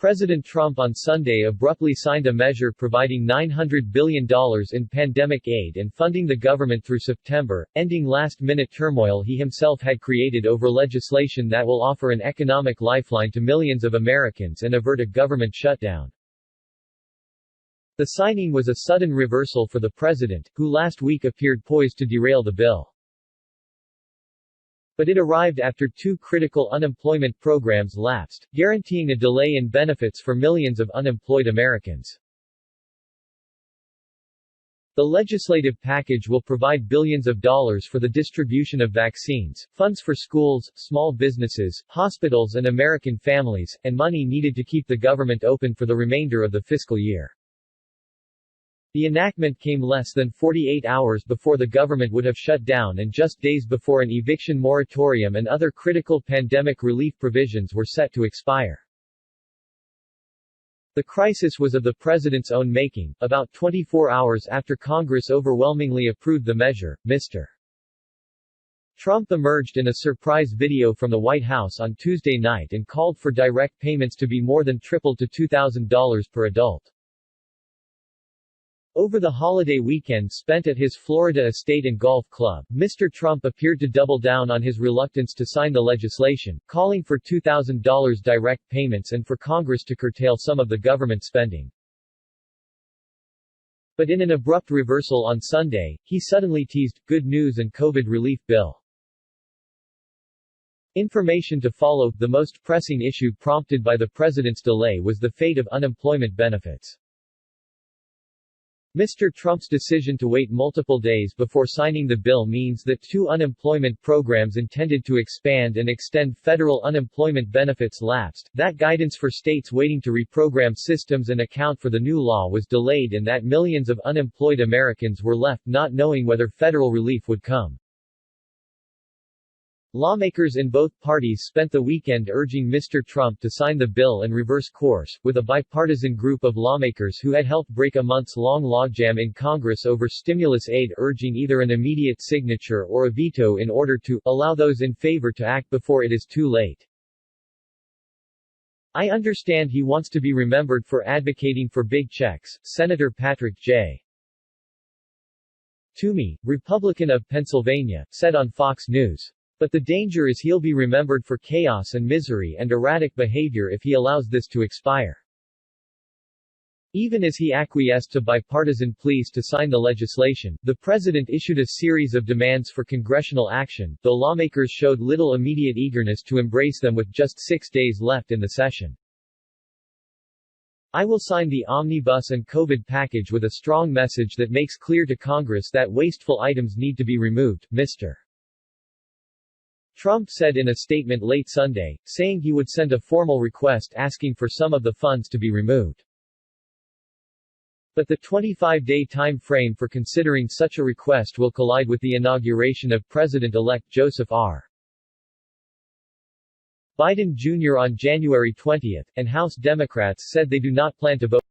President Trump on Sunday abruptly signed a measure providing $900 billion in pandemic aid and funding the government through September, ending last-minute turmoil he himself had created over legislation that will offer an economic lifeline to millions of Americans and avert a government shutdown. The signing was a sudden reversal for the president, who last week appeared poised to derail the bill. But it arrived after two critical unemployment programs lapsed, guaranteeing a delay in benefits for millions of unemployed Americans. The legislative package will provide billions of dollars for the distribution of vaccines, funds for schools, small businesses, hospitals and American families, and money needed to keep the government open for the remainder of the fiscal year. The enactment came less than 48 hours before the government would have shut down and just days before an eviction moratorium and other critical pandemic relief provisions were set to expire. The crisis was of the president's own making. About 24 hours after Congress overwhelmingly approved the measure, Mr. Trump emerged in a surprise video from the White House on Tuesday night and called for direct payments to be more than tripled to $2,000 per adult. Over the holiday weekend spent at his Florida estate and golf club, Mr. Trump appeared to double down on his reluctance to sign the legislation, calling for $2,000 direct payments and for Congress to curtail some of the government spending. But in an abrupt reversal on Sunday, he suddenly teased, "good news and COVID relief bill." Information to follow. The most pressing issue prompted by the president's delay was the fate of unemployment benefits. Mr. Trump's decision to wait multiple days before signing the bill means that two unemployment programs intended to expand and extend federal unemployment benefits lapsed, that guidance for states waiting to reprogram systems and account for the new law was delayed, and that millions of unemployed Americans were left not knowing whether federal relief would come. Lawmakers in both parties spent the weekend urging Mr. Trump to sign the bill and reverse course, with a bipartisan group of lawmakers who had helped break a months-long logjam in Congress over stimulus aid urging either an immediate signature or a veto in order to allow those in favor to act before it is too late. "I understand he wants to be remembered for advocating for big checks," Senator Patrick J. Toomey, Republican of Pennsylvania, said on Fox News. "But the danger is he'll be remembered for chaos and misery and erratic behavior if he allows this to expire." Even as he acquiesced to bipartisan pleas to sign the legislation, the president issued a series of demands for congressional action, though lawmakers showed little immediate eagerness to embrace them with just 6 days left in the session. "I will sign the omnibus and COVID package with a strong message that makes clear to Congress that wasteful items need to be removed," Mr. Trump said in a statement late Sunday, saying he would send a formal request asking for some of the funds to be removed. But the 25-day time frame for considering such a request will collide with the inauguration of President-elect Joseph R. Biden Jr. on January 20, and House Democrats said they do not plan to vote